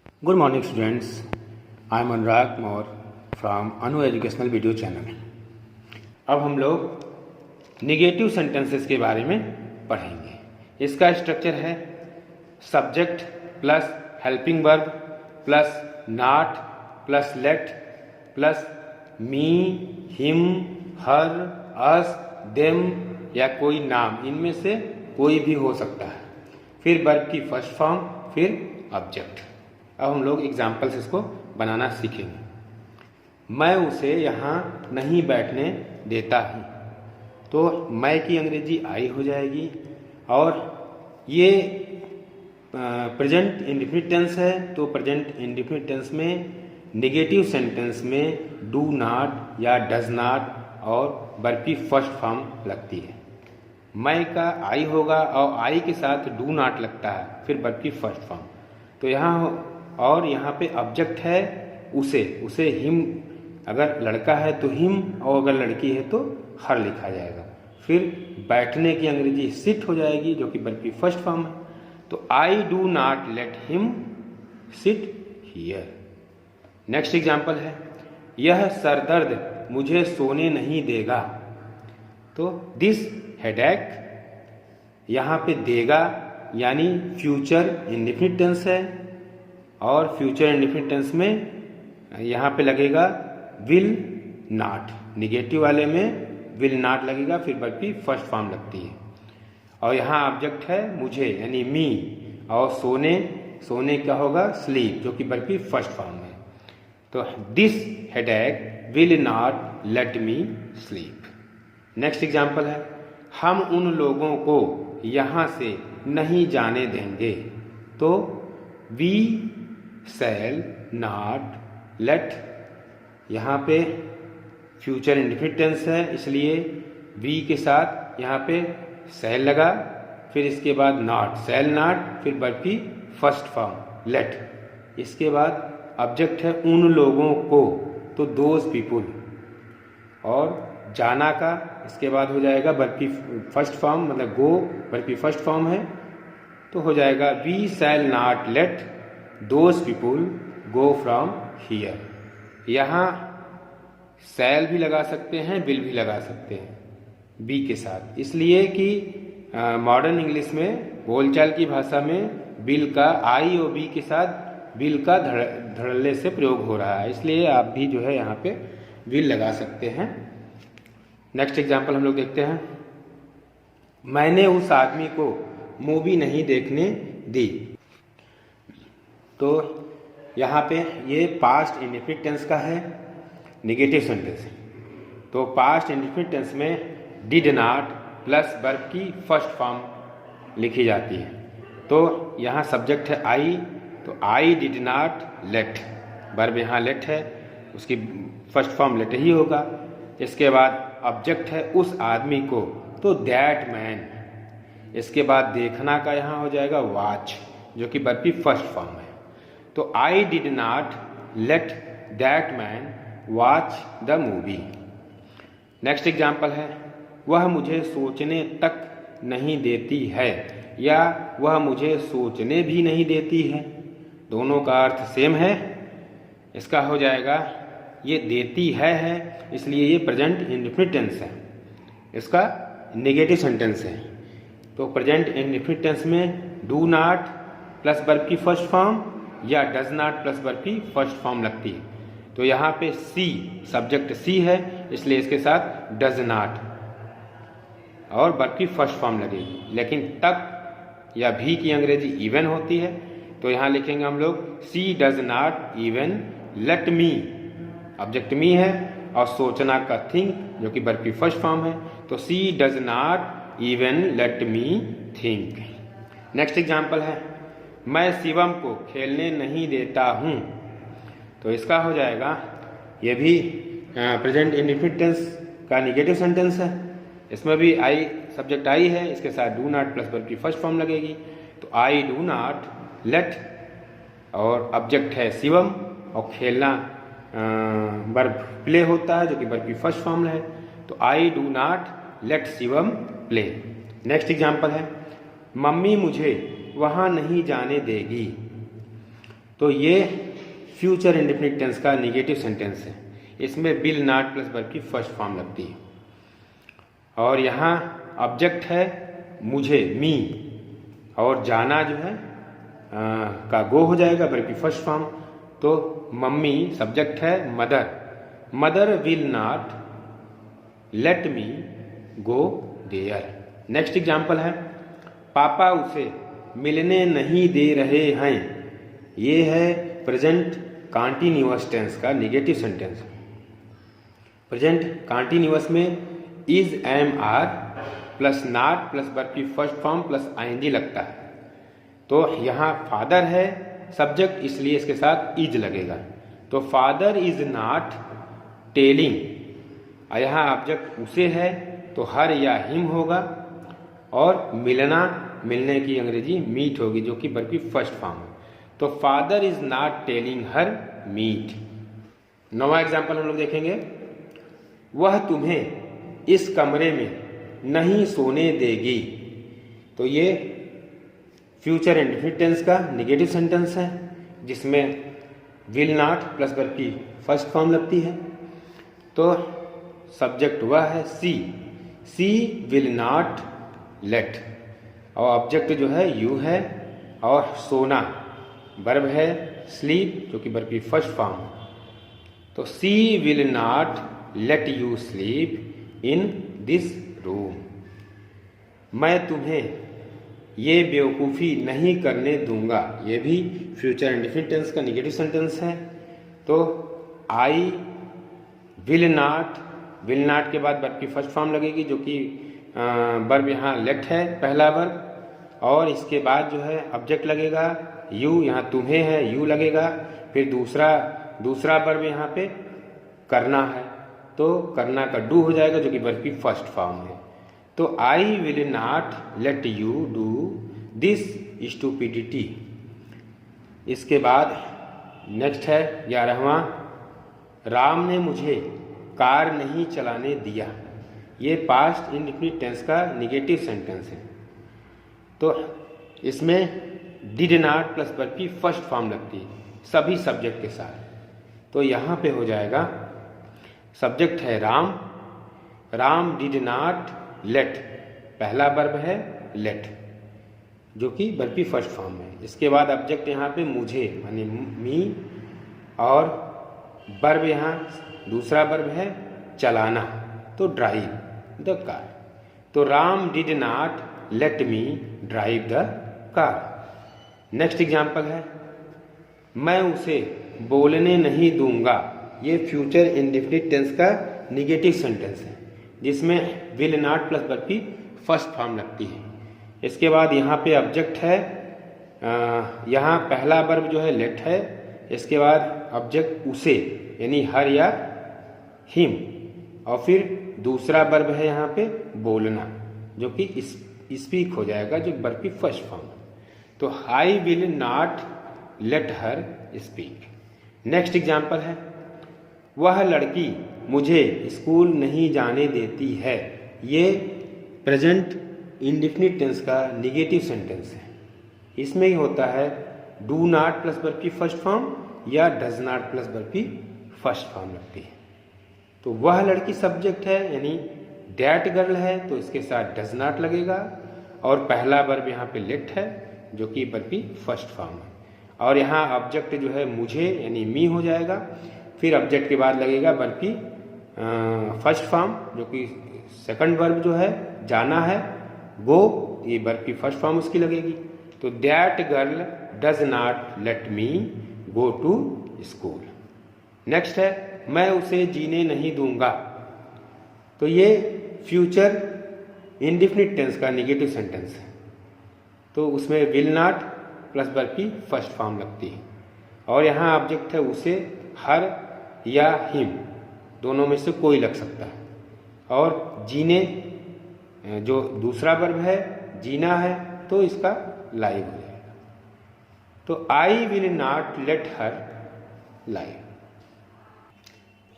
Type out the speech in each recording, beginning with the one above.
Good morning students, I am Anurag Moore from Anu educational video channel. अब हम लोग negative sentences के बारे में पढ़ेंगे। इसका स्ट्रक्चर है subject plus helping verb plus not plus late plus me, him, her, us, them या कोई नाम, इनमें से कोई भी हो सकता है। फिर वर्ब की फर्स्ट फॉर्म, फिर ऑब्जेक्ट। अब हम लोग एग्जाम्पल से इसको बनाना सीखेंगे। मैं उसे यहाँ नहीं बैठने देता हूँ, तो मैं की अंग्रेजी आई हो जाएगी। और ये प्रेजेंट इंडेफिनिट टेंस है, तो प्रेजेंट इंडेफिनिट टेंस में नेगेटिव सेंटेंस में डू नॉट या डज नॉट और वर्ब की फर्स्ट फॉर्म लगती है। मैं का आई होगा और आई के साथ डू नॉट लगता है, फिर वर्ब की फर्स्ट फॉर्म। तो यहाँ और यहाँ पे ऑब्जेक्ट है उसे हिम, अगर लड़का है तो हिम और अगर लड़की है तो हर लिखा जाएगा। फिर बैठने की अंग्रेजी सिट हो जाएगी, जो कि वर्ब की फर्स्ट फॉर्म है। तो I do not let him sit here. Next example है, यह सरदर्द मुझे सोने नहीं देगा। तो दिस हेडेक, यहाँ पे देगा यानी फ्यूचर इंडेफिनिट टेंस है, और फ्यूचर इंडेफिनिट टेंस में यहाँ पे लगेगा विल नॉट। निगेटिव वाले में विल नॉट लगेगा, फिर वर्ब की फर्स्ट फॉर्म लगती है। और यहाँ ऑब्जेक्ट है मुझे यानी मी, और सोने क्या होगा स्लीप, जो कि वर्ब की फर्स्ट फॉर्म है। तो this headache will not let me sleep. Next example है, हम उन लोगों को यहाँ से नहीं जाने देंगे। तो वी शैल नॉट लेट, यहाँ पे फ्यूचर इंडेफिनिट टेंस है, इसलिए वी के साथ यहाँ पे शैल लगा, फिर इसके बाद नॉट, शैल नॉट, फिर वर्ब की फर्स्ट फॉर्म लेट। इसके बाद ऑब्जेक्ट है उन लोगों को, तो दोज पीपुल। और जाना का इसके बाद हो जाएगा वर्ब की फर्स्ट फॉर्म, मतलब गो वर्ब की फर्स्ट फॉर्म है, तो हो जाएगा we shall not let those people go from here. यहाँ शैल भी लगा सकते हैं, विल भी लगा सकते हैं बी के साथ, इसलिए कि मॉडर्न इंग्लिश में बोलचाल की भाषा में विल का आई और बी के साथ विल का धड़ल्ले से प्रयोग हो रहा है, इसलिए आप भी जो है यहाँ पे विल लगा सकते हैं। नेक्स्ट एग्जाम्पल हम लोग देखते हैं, मैंने उस आदमी को मूवी नहीं देखने दी। तो यहाँ पे ये पास्ट इंडेफिनिट टेंस का है, नेगेटिव सेंटेंस है। तो पास्ट इंडेफिनिट टेंस में डिड नॉट प्लस वर्ब की फर्स्ट फॉर्म लिखी जाती है। तो यहाँ सब्जेक्ट है आई, तो I did not late, verb यहाँ लेट है, उसकी फर्स्ट फॉर्म लेट ही होगा। इसके बाद ऑब्जेक्ट है उस आदमी को, तो दैट मैन। इसके बाद देखना का यहाँ हो जाएगा वॉच, जो कि वर्ब की फर्स्ट फॉर्म है। तो I did not let that man watch the movie. Next example है, वह मुझे सोचने तक नहीं देती है, या वह मुझे सोचने भी नहीं देती है। दोनों का अर्थ सेम है। इसका हो जाएगा ये देती है, इसलिए ये प्रेजेंट इंडेफिनिट टेंस है, इसका नेगेटिव सेंटेंस है। तो प्रेजेंट इंडेफिनिट टेंस में डू नॉट प्लस वर्ब की फर्स्ट फॉर्म या डज नॉट प्लस वर्ब की फर्स्ट फॉर्म लगती है। तो यहाँ पे सी, सब्जेक्ट सी है, इसलिए इसके साथ डज नॉट और वर्ब की फर्स्ट फॉर्म लगेगी। लेकिन तक या भी की अंग्रेजी इवन होती है, तो यहाँ लिखेंगे हम लोग she does not even let me, object me है, और सोचना का थिंक, जो कि वर्ब की फर्स्ट फॉर्म है। तो she does not even let me think. Next example है, मैं शिवम को खेलने नहीं देता हूँ। तो इसका हो जाएगा, ये भी प्रेजेंट इंडेफिनिट टेंस का नेगेटिव सेंटेंस है। इसमें भी आई, सब्जेक्ट आई है, इसके साथ डू नॉट प्लस वर्ब की फर्स्ट फॉर्म लगेगी। तो आई डू नॉट लेट, और ऑब्जेक्ट है शिवम, और खेलना वर्ब प्ले होता है, जो कि वर्ब की फर्स्ट फॉर्म है। तो I do not let Shivam play. Next example है, मम्मी मुझे वहाँ नहीं जाने देगी। तो ये फ्यूचर इंडेफिनिट टेंस का निगेटिव सेंटेंस है। इसमें विल नॉट प्लस वर्ब की फर्स्ट फॉर्म लगती है। और यहाँ ऑब्जेक्ट है मुझे, मी, और जाना जो है का गो हो जाएगा वर्ब की फर्स्ट फॉर्म। तो मम्मी सब्जेक्ट है mother, mother will not let me go there. Next example है पापा उसे मिलने नहीं दे रहे हैं। ये है प्रेजेंट कॉन्टिन्यूअस टेंस का निगेटिव सेंटेंस। प्रेजेंट कॉन्टिन्यूअस में is, am, are plus not plus verb की फर्स्ट फॉर्म प्लस आईएनजी लगता है। तो यहाँ फादर है सब्जेक्ट, इसलिए इसके साथ इज लगेगा। तो फादर इज नॉट टेलिंग, यहाँ ऑब्जेक्ट उसे है तो हर या हिम होगा, और मिलना, मिलने की अंग्रेजी मीट होगी जो कि वर्ब की फर्स्ट फॉर्म है। तो father is not telling her meet. नवा एग्जाम्पल हम लोग देखेंगे, वह तुम्हें इस कमरे में नहीं सोने देगी। तो ये फ्यूचर इंडेफिनिट टेंस का निगेटिव सेंटेंस है जिसमें विल नॉट प्लस वर्ब की फर्स्ट फॉर्म लगती है। तो सब्जेक्ट वह है सी, सी विल नॉट लेट, और ऑब्जेक्ट जो है यू है, और सोना वर्ब है स्लीप जो कि वर्ब की फर्स्ट फॉर्म है। तो she will not let you sleep in this room. मैं तुम्हें ये बेवकूफ़ी नहीं करने दूंगा। ये भी फ्यूचर इंडेफिनिट टेंस का निगेटिव सेंटेंस है। तो I will not, will not के बाद वर्ब की फर्स्ट फॉर्म लगेगी जो कि वर्ब यहाँ लेट है पहला वर्ब, और इसके बाद जो है ऑब्जेक्ट लगेगा यू, यहाँ तुम्हें है यू लगेगा, फिर दूसरा वर्ब यहाँ पे करना है तो करना का डू हो जाएगा जो कि वर्ब की फर्स्ट फॉर्म है। तो I will not let you do this stupidity. इसके बाद नेक्स्ट है 11वां, राम ने मुझे कार नहीं चलाने दिया। ये पास्ट इंडेफिनिट टेंस का निगेटिव सेंटेंस है। तो इसमें डिड नॉट प्लस वर्ब की फर्स्ट फॉर्म लगती है सभी सब्जेक्ट के साथ। तो यहाँ पे हो जाएगा सब्जेक्ट है Ram, Ram did not late, पहला वर्ब है लेट जो कि वर्ब की फर्स्ट फॉर्म है। इसके बाद ऑब्जेक्ट यहाँ पे मुझे यानी मी, और वर्ब यहाँ दूसरा वर्ब है चलाना, तो ड्राइव द कार। तो Ram did not let me drive the car. Next example है मैं उसे बोलने नहीं दूंगा। ये फ्यूचर इंडेफिनिट टेंस का निगेटिव सेंटेंस है जिसमें विल नॉट प्लस वर्ब की फर्स्ट फॉर्म लगती है। इसके बाद यहाँ पे ऑब्जेक्ट है, यहाँ पहला वर्ब जो है लेट है, इसके बाद ऑब्जेक्ट उसे यानी हर या हिम, और फिर दूसरा वर्ब है यहाँ पे बोलना जो कि स्पीक हो जाएगा जो वर्ब की फर्स्ट फॉर्म है। तो I will not let her speak. Next example है वह लड़की मुझे स्कूल नहीं जाने देती है। ये प्रेजेंट इंडेफिनिट टेंस का निगेटिव सेंटेंस है। इसमें ही होता है डू नॉट प्लस वर्ब की फर्स्ट फॉर्म या डज नॉट प्लस वर्ब की फर्स्ट फॉर्म लगती है। तो वह लड़की सब्जेक्ट है यानी दैट गर्ल है तो इसके साथ डज नॉट लगेगा, और पहला वर्ब यहाँ पे लेट है जो कि वर्ब की फर्स्ट फॉर्म है, और यहाँ ऑब्जेक्ट जो है मुझे यानी मी हो जाएगा, फिर ऑब्जेक्ट के बाद लगेगा वर्ब की फर्स्ट फॉर्म जो कि सेकंड वर्ब जो है जाना है गो, ये वर्ब की फर्स्ट फॉर्म उसकी लगेगी। तो that girl does not let me go to school. Next है मैं उसे जीने नहीं दूंगा। तो ये फ्यूचर इंडेफिनिट टेंस का निगेटिव सेंटेंस है। तो उसमें विल नॉट प्लस वर्ब की फर्स्ट फॉर्म लगती है, और यहाँ ऑब्जेक्ट है उसे, हर या हिम दोनों में से कोई लग सकता है, और जीने जो दूसरा वर्ब है जीना है तो इसका लाइव हो जाएगा। तो I will not let her live.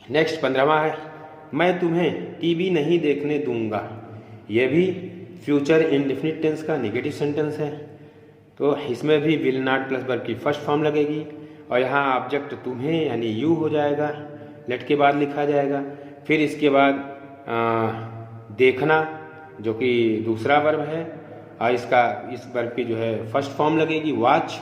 Next 15वां है मैं तुम्हें टीवी नहीं देखने दूंगा। यह भी फ्यूचर इंडेफिनिट टेंस का निगेटिव सेंटेंस है। तो इसमें भी विल नॉट प्लस वर्ब की फर्स्ट फॉर्म लगेगी, और यहाँ ऑब्जेक्ट तुम्हें यानी यू हो जाएगा, लेट के बाद लिखा जाएगा। फिर इसके बाद देखना जो कि दूसरा वर्ब है, और इस वर्ब की जो है फर्स्ट फॉर्म लगेगी वॉच,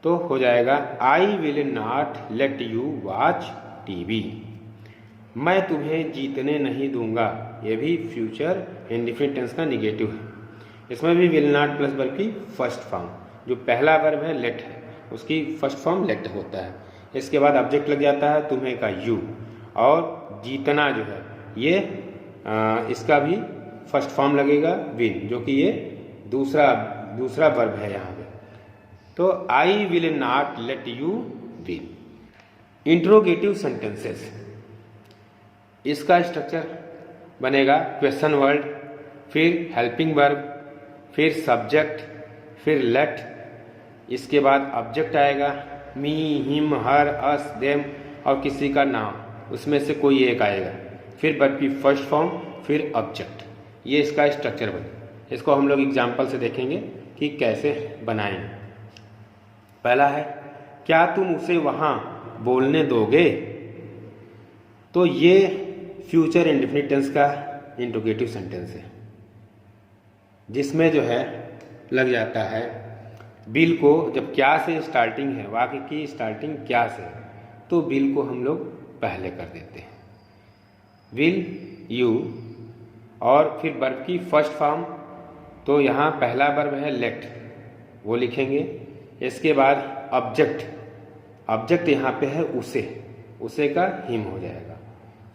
तो हो जाएगा आई will not let you watch TV. मैं तुम्हें जीतने नहीं दूंगा, ये भी फ्यूचर इंडेफिनिट टेंस का निगेटिव है। इसमें भी विल नॉट प्लस वर्ब की फर्स्ट फॉर्म, जो पहला वर्ब है लेट है, उसकी फर्स्ट फॉर्म लेट होता है। इसके बाद ऑब्जेक्ट लग जाता है तुम्हें का यू, और जीतना जो है ये इसका भी फर्स्ट फॉर्म लगेगा विल, जो कि ये दूसरा वर्ब है यहाँ पे। तो I will not let you win. Interrogative sentences, इसका स्ट्रक्चर बनेगा क्वेश्चन वर्ड, फिर हेल्पिंग वर्ब, फिर सब्जेक्ट, फिर लेट, इसके बाद ऑब्जेक्ट आएगा मी, हिम, हर, अस, देम और किसी का नाम, उसमें से कोई एक आएगा, फिर वर्ब की फर्स्ट फॉर्म, फिर ऑब्जेक्ट। ये इसका स्ट्रक्चर बने। इसको हम लोग एग्जाम्पल से देखेंगे कि कैसे बनाएंगे। पहला है क्या तुम उसे वहाँ बोलने दोगे, तो ये फ्यूचर इंडेफिनिट टेंस का इंट्रोगेटिव सेंटेंस है, जिसमें जो है लग जाता है विल को, जब क्या से स्टार्टिंग है, वाक्य की स्टार्टिंग क्या से, तो विल को हम लोग पहले कर देते हैं, विल यू, और फिर वर्ब की फर्स्ट फॉर्म, तो यहाँ पहला वर्ब है लेट, वो लिखेंगे। इसके बाद ऑब्जेक्ट यहाँ पे है उसे का हिम हो जाएगा।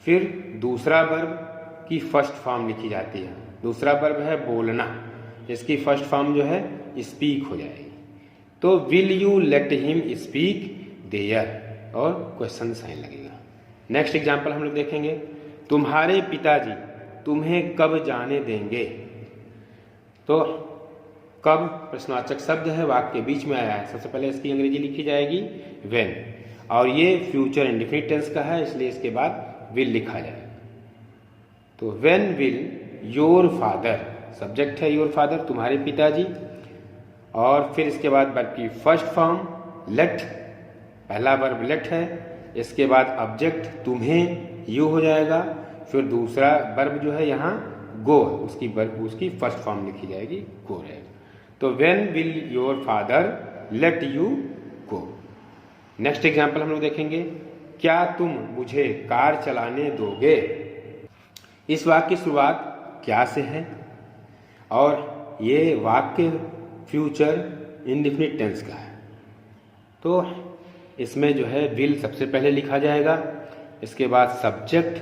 फिर दूसरा वर्ब की फर्स्ट फॉर्म लिखी जाती है, दूसरा वर्ब है बोलना, इसकी फर्स्ट फॉर्म जो है स्पीक हो जाएगी। तो will you let him speak their, और क्वेश्चन साइन लगेगा। नेक्स्ट एग्जाम्पल हम लोग देखेंगे, तुम्हारे पिताजी तुम्हें कब जाने देंगे, तो कब प्रश्नवाचक शब्द है, वाक्य के बीच में आया है, सबसे पहले इसकी अंग्रेजी लिखी जाएगी व्हेन, और ये फ्यूचर इंडेफिनिट टेंस का है, इसलिए इसके बाद विल लिखा जाएगा। तो when will your father, subject है योर फादर, तुम्हारे पिताजी, और फिर इसके बाद वर्ब की फर्स्ट फॉर्म लेट, पहला वर्ब लेट है, इसके बाद ऑब्जेक्ट तुम्हें यू हो जाएगा, फिर दूसरा वर्ब जो है यहाँ गो, उसकी फर्स्ट फॉर्म लिखी जाएगी गो रहेगा। तो when will your father let you go. Next example हम लोग देखेंगे, क्या तुम मुझे कार चलाने दोगे। इस वाक्य की शुरुआत क्या से है, और ये वाक्य फ्यूचर इंडेफिनिट टेंस का है, तो इसमें जो है विल सबसे पहले लिखा जाएगा, इसके बाद सब्जेक्ट,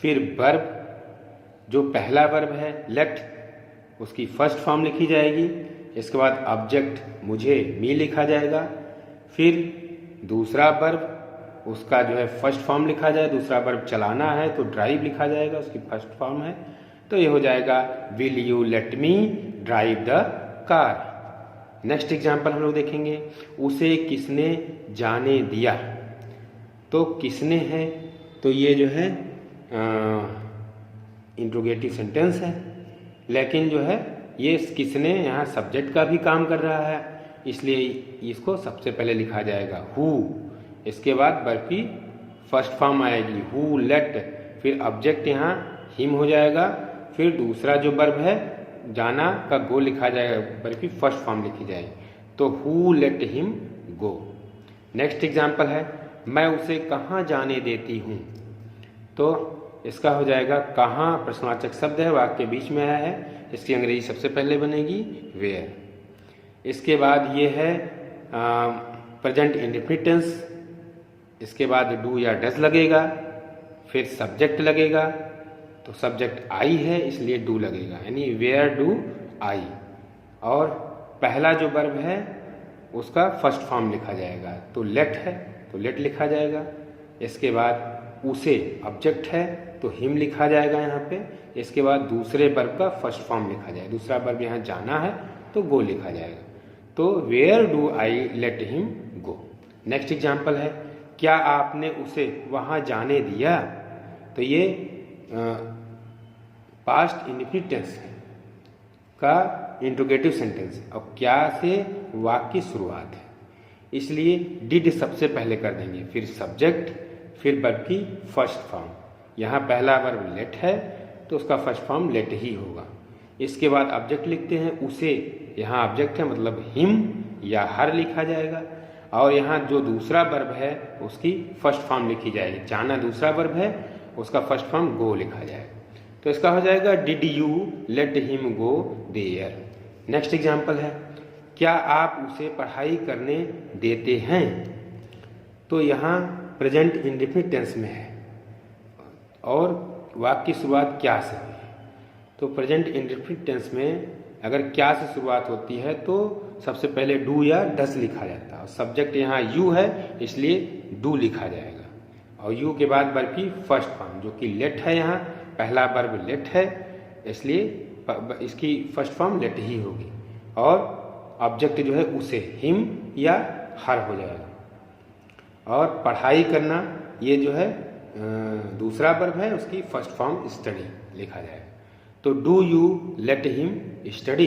फिर वर्ब, जो पहला वर्ब है लेट, उसकी फर्स्ट फॉर्म लिखी जाएगी, इसके बाद ऑब्जेक्ट मुझे मी लिखा जाएगा, फिर दूसरा वर्ब, उसका जो है फर्स्ट फॉर्म लिखा जाए, दूसरा वर्ब चलाना है तो ड्राइव लिखा जाएगा, उसकी फर्स्ट फॉर्म है, तो ये हो जाएगा will you let me drive the car. Next example हम लोग देखेंगे, उसे किसने जाने दिया, तो किसने है, तो ये जो है इंट्रोगेटिव सेंटेंस है, लेकिन जो है ये किसने यहाँ सब्जेक्ट का भी काम कर रहा है, इसलिए इसको सबसे पहले लिखा जाएगा हु, इसके बाद वर्ब की फर्स्ट फॉर्म आएगी हु लेट, फिर ऑब्जेक्ट यहाँ हिम हो जाएगा, फिर दूसरा जो वर्ब है जाना का गो लिखा जाएगा, वर्ब की फर्स्ट फॉर्म लिखी जाएगी, तो who late him go. Next example है, मैं उसे कहाँ जाने देती हूँ, तो इसका हो जाएगा कहाँ, प्रश्नवाचक शब्द है, वाक्य के बीच में आया है, इसकी अंग्रेजी सबसे पहले बनेगी वेयर। इसके बाद ये है प्रेजेंट इंडेफिनिट टेंस, इसके बाद डू या डज लगेगा, फिर सब्जेक्ट लगेगा, तो सब्जेक्ट आई है इसलिए डू लगेगा, यानी वेयर डू आई, और पहला जो वर्ब है उसका फर्स्ट फॉर्म लिखा जाएगा, तो लेट है तो लेट लिखा जाएगा, इसके बाद उसे ऑब्जेक्ट है तो हिम लिखा जाएगा यहाँ पे, इसके बाद दूसरे वर्ब का फर्स्ट फॉर्म लिखा जाएगा, दूसरा वर्ब यहाँ जाना है तो गो लिखा जाएगा, तो where do I let him go. Next example है, क्या आपने उसे वहाँ जाने दिया, तो ये पास्ट इंडेफिनिट टेंस का इंट्रोगेटिव सेंटेंस, और क्या से वाक्य की शुरुआत है, इसलिए डिड सबसे पहले कर देंगे, फिर सब्जेक्ट, फिर वर्ब की फर्स्ट फॉर्म। यहाँ पहला वर्ब लेट है तो उसका फर्स्ट फॉर्म लेट ही होगा। इसके बाद ऑब्जेक्ट लिखते हैं, उसे, यहाँ ऑब्जेक्ट है मतलब हिम या हर लिखा जाएगा। और यहाँ जो दूसरा वर्ब है उसकी फर्स्ट फॉर्म लिखी जाएगी। जाना दूसरा वर्ब है, उसका फर्स्ट फॉर्म गो लिखा जाएगा। तो इसका हो जाएगा did you let him go there. Next example है, क्या आप उसे पढ़ाई करने देते हैं? तो यहाँ प्रेजेंट इंडेफिनिट टेंस में है और वाक्य की शुरुआत क्या से हुई है। तो प्रेजेंट इंडेफिनिट टेंस में अगर क्या से शुरुआत होती है तो सबसे पहले डू या डस लिखा जाता है। और सब्जेक्ट यहाँ यू है इसलिए डू लिखा जाएगा। और यू के बाद वर्ब की फर्स्ट फॉर्म जो कि लेट है, यहाँ पहला वर्ब लेट है इसलिए इसकी फर्स्ट फॉर्म लेट ही होगी। और ऑब्जेक्ट जो है उसे, हिम या हर हो जाएगा। और पढ़ाई करना ये जो है दूसरा वर्ब है, उसकी फर्स्ट फॉर्म स्टडी लिखा जाएगा। तो do you let him study.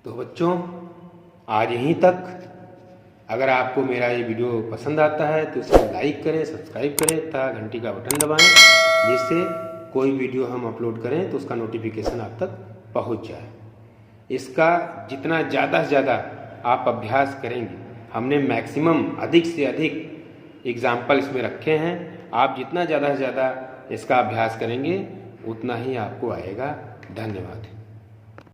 तो बच्चों आज यहीं तक। अगर आपको मेरा ये वीडियो पसंद आता है तो इसे लाइक करें, सब्सक्राइब करें तथा घंटी का बटन दबाएं, जिससे कोई वीडियो हम अपलोड करें तो उसका नोटिफिकेशन आप तक पहुंच जाए। इसका जितना ज़्यादा से ज़्यादा आप अभ्यास करेंगे, हमने मैक्सिमम अधिक से अधिक एग्जाम्पल इसमें रखे हैं, आप जितना ज़्यादा से ज़्यादा इसका अभ्यास करेंगे उतना ही आपको आएगा। धन्यवाद।